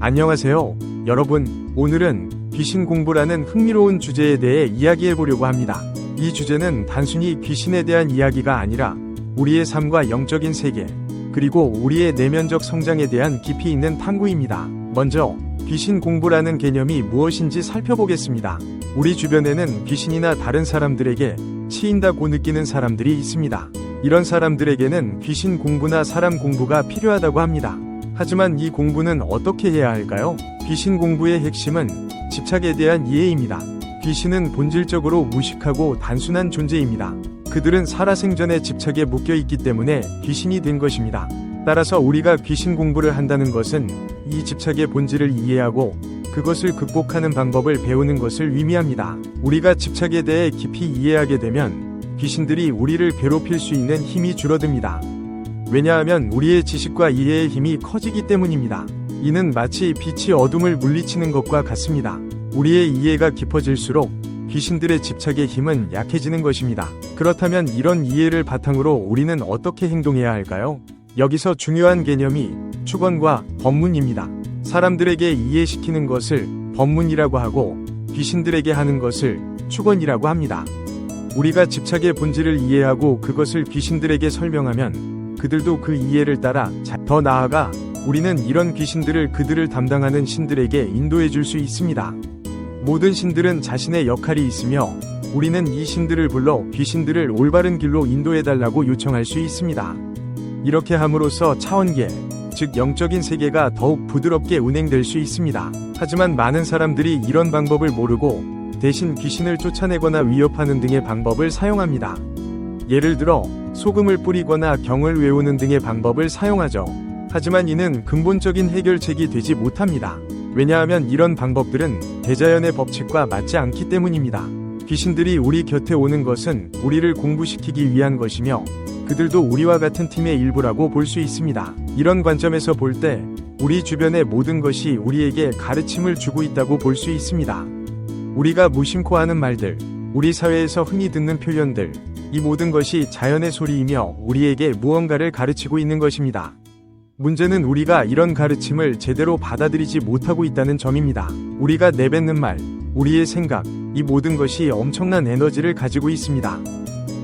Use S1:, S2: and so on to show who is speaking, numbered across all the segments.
S1: 안녕하세요, 여러분. 오늘은 귀신 공부라는 흥미로운 주제에 대해 이야기해보려고 합니다. 이 주제는 단순히 귀신에 대한 이야기가 아니라 우리의 삶과 영적인 세계, 그리고 우리의 내면적 성장에 대한 깊이 있는 탐구입니다. 먼저 귀신 공부라는 개념이 무엇인지 살펴보겠습니다. 우리 주변에는 귀신이나 다른 사람들에게 치인다고 느끼는 사람들이 있습니다. 이런 사람들에게는 귀신 공부나 사람 공부가 필요하다고 합니다. 하지만 이 공부는 어떻게 해야 할까요? 귀신 공부의 핵심은 집착에 대한 이해입니다. 귀신은 본질적으로 무식하고 단순한 존재입니다. 그들은 살아생전의 집착에 묶여 있기 때문에 귀신이 된 것입니다. 따라서 우리가 귀신 공부를 한다는 것은 이 집착의 본질을 이해하고 그것을 극복하는 방법을 배우는 것을 의미합니다. 우리가 집착에 대해 깊이 이해하게 되면 귀신들이 우리를 괴롭힐 수 있는 힘이 줄어듭니다. 왜냐하면 우리의 지식과 이해의 힘이 커지기 때문입니다. 이는 마치 빛이 어둠을 물리치는 것과 같습니다. 우리의 이해가 깊어질수록 귀신들의 집착의 힘은 약해지는 것입니다. 그렇다면 이런 이해를 바탕으로 우리는 어떻게 행동해야 할까요? 여기서 중요한 개념이 축원과 법문입니다. 사람들에게 이해시키는 것을 법문이라고 하고 귀신들에게 하는 것을 축원이라고 합니다. 우리가 집착의 본질을 이해하고 그것을 귀신들에게 설명하면 그들도 그 이해를 따라 더 나아가 우리는 이런 귀신들을 그들을 담당하는 신들에게 인도해 줄 수 있습니다. 모든 신들은 자신의 역할이 있으며 우리는 이 신들을 불러 귀신들을 올바른 길로 인도해 달라고 요청할 수 있습니다. 이렇게 함으로써 차원계, 즉 영적인 세계가 더욱 부드럽게 운행될 수 있습니다. 하지만 많은 사람들이 이런 방법을 모르고 대신 귀신을 쫓아내거나 위협하는 등의 방법을 사용합니다. 예를 들어 소금을 뿌리거나 경을 외우는 등의 방법을 사용하죠. 하지만 이는 근본적인 해결책이 되지 못합니다. 왜냐하면 이런 방법들은 대자연의 법칙과 맞지 않기 때문입니다. 귀신들이 우리 곁에 오는 것은 우리를 공부시키기 위한 것이며 그들도 우리와 같은 팀의 일부라고 볼 수 있습니다. 이런 관점에서 볼 때 우리 주변의 모든 것이 우리에게 가르침을 주고 있다고 볼 수 있습니다. 우리가 무심코 하는 말들, 우리 사회에서 흔히 듣는 표현들, 이 모든 것이 자연의 소리이며 우리에게 무언가를 가르치고 있는 것입니다. 문제는 우리가 이런 가르침을 제대로 받아들이지 못하고 있다는 점입니다. 우리가 내뱉는 말, 우리의 생각, 이 모든 것이 엄청난 에너지를 가지고 있습니다.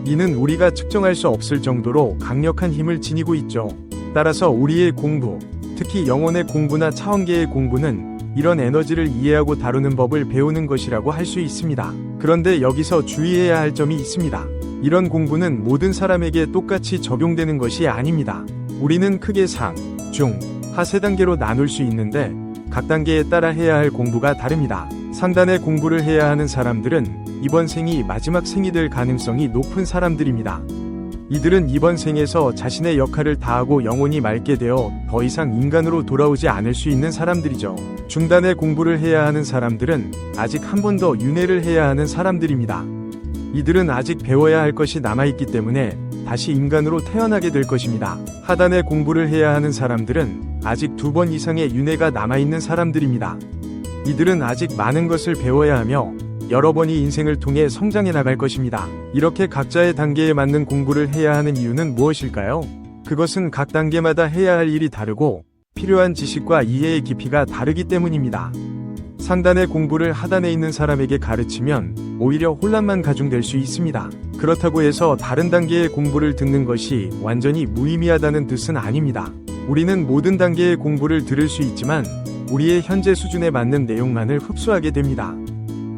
S1: 이는 우리가 측정할 수 없을 정도로 강력한 힘을 지니고 있죠. 따라서 우리의 공부, 특히 영혼의 공부나 차원계의 공부는 이런 에너지를 이해하고 다루는 법을 배우는 것이라고 할 수 있습니다. 그런데 여기서 주의해야 할 점이 있습니다. 이런 공부는 모든 사람에게 똑같이 적용되는 것이 아닙니다. 우리는 크게 상, 중, 하 세 단계로 나눌 수 있는데 각 단계에 따라 해야 할 공부가 다릅니다. 상단의 공부를 해야 하는 사람들은 이번 생이 마지막 생이 될 가능성이 높은 사람들입니다. 이들은 이번 생에서 자신의 역할을 다하고 영혼이 맑게 되어 더 이상 인간으로 돌아오지 않을 수 있는 사람들이죠. 중단의 공부를 해야 하는 사람들은 아직 한 번 더 윤회를 해야 하는 사람들입니다. 이들은 아직 배워야 할 것이 남아있기 때문에 다시 인간으로 태어나게 될 것입니다. 하단의 공부를 해야 하는 사람들은 아직 2번 이상의 윤회가 남아있는 사람들입니다. 이들은 아직 많은 것을 배워야 하며 여러 번의 인생을 통해 성장해 나갈 것입니다. 이렇게 각자의 단계에 맞는 공부를 해야 하는 이유는 무엇일까요? 그것은 각 단계마다 해야 할 일이 다르고 필요한 지식과 이해의 깊이가 다르기 때문입니다. 상단의 공부를 하단에 있는 사람에게 가르치면 오히려 혼란만 가중될 수 있습니다. 그렇다고 해서 다른 단계의 공부를 듣는 것이 완전히 무의미하다는 뜻은 아닙니다. 우리는 모든 단계의 공부를 들을 수 있지만 우리의 현재 수준에 맞는 내용만을 흡수하게 됩니다.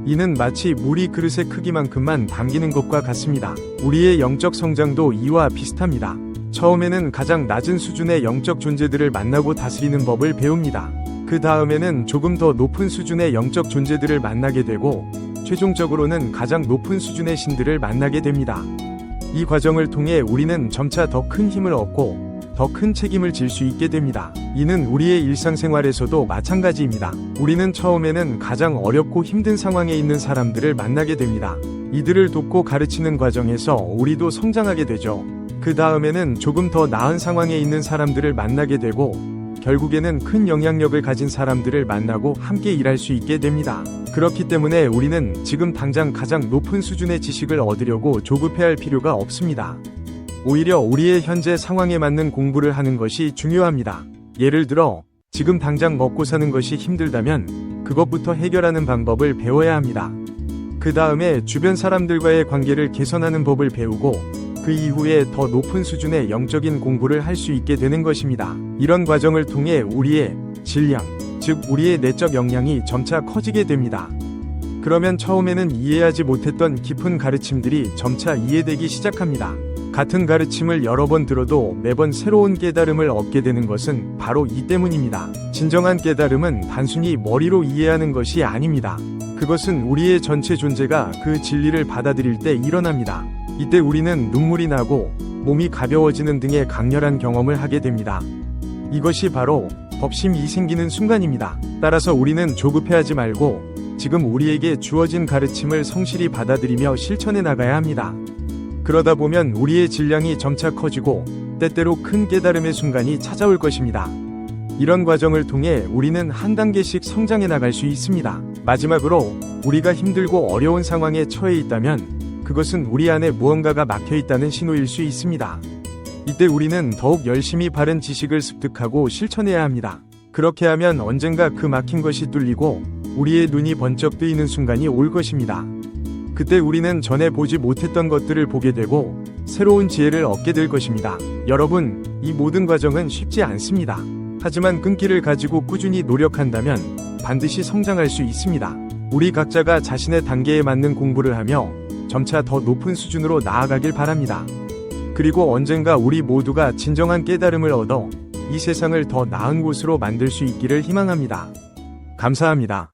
S1: 이는 마치 물이 그릇의 크기만큼만 담기는 것과 같습니다. 우리의 영적 성장도 이와 비슷합니다. 처음에는 가장 낮은 수준의 영적 존재들을 만나고 다스리는 법을 배웁니다. 그 다음에는 조금 더 높은 수준의 영적 존재들을 만나게 되고 최종적으로는 가장 높은 수준의 신들을 만나게 됩니다. 이 과정을 통해 우리는 점차 더 큰 힘을 얻고 더 큰 책임을 질 수 있게 됩니다. 이는 우리의 일상생활에서도 마찬가지입니다. 우리는 처음에는 가장 어렵고 힘든 상황에 있는 사람들을 만나게 됩니다. 이들을 돕고 가르치는 과정에서 우리도 성장하게 되죠. 그 다음에는 조금 더 나은 상황에 있는 사람들을 만나게 되고 결국에는 큰 영향력을 가진 사람들을 만나고 함께 일할 수 있게 됩니다. 그렇기 때문에 우리는 지금 당장 가장 높은 수준의 지식을 얻으려고 조급해할 필요가 없습니다. 오히려 우리의 현재 상황에 맞는 공부를 하는 것이 중요합니다. 예를 들어 지금 당장 먹고 사는 것이 힘들다면 그것부터 해결하는 방법을 배워야 합니다. 그 다음에 주변 사람들과의 관계를 개선하는 법을 배우고 그 이후에 더 높은 수준의 영적인 공부를 할 수 있게 되는 것입니다. 이런 과정을 통해 우리의 질량, 즉 우리의 내적 역량이 점차 커지게 됩니다. 그러면 처음에는 이해하지 못했던 깊은 가르침들이 점차 이해되기 시작합니다. 같은 가르침을 여러 번 들어도 매번 새로운 깨달음을 얻게 되는 것은 바로 이 때문입니다. 진정한 깨달음은 단순히 머리로 이해하는 것이 아닙니다. 그것은 우리의 전체 존재가 그 진리를 받아들일 때 일어납니다. 이때 우리는 눈물이 나고 몸이 가벼워지는 등의 강렬한 경험을 하게 됩니다. 이것이 바로 법심이 생기는 순간입니다. 따라서 우리는 조급해하지 말고 지금 우리에게 주어진 가르침을 성실히 받아들이며 실천해 나가야 합니다. 그러다 보면 우리의 질량이 점차 커지고 때때로 큰 깨달음의 순간이 찾아올 것입니다. 이런 과정을 통해 우리는 한 단계씩 성장해 나갈 수 있습니다. 마지막으로 우리가 힘들고 어려운 상황에 처해 있다면 그것은 우리 안에 무언가가 막혀 있다는 신호일 수 있습니다. 이때 우리는 더욱 열심히 바른 지식을 습득하고 실천해야 합니다. 그렇게 하면 언젠가 그 막힌 것이 뚫리고 우리의 눈이 번쩍 뜨이는 순간이 올 것입니다. 그때 우리는 전에 보지 못했던 것들을 보게 되고 새로운 지혜를 얻게 될 것입니다. 여러분, 이 모든 과정은 쉽지 않습니다. 하지만 끈기를 가지고 꾸준히 노력한다면 반드시 성장할 수 있습니다. 우리 각자가 자신의 단계에 맞는 공부를 하며 점차 더 높은 수준으로 나아가길 바랍니다. 그리고 언젠가 우리 모두가 진정한 깨달음을 얻어 이 세상을 더 나은 곳으로 만들 수 있기를 희망합니다. 감사합니다.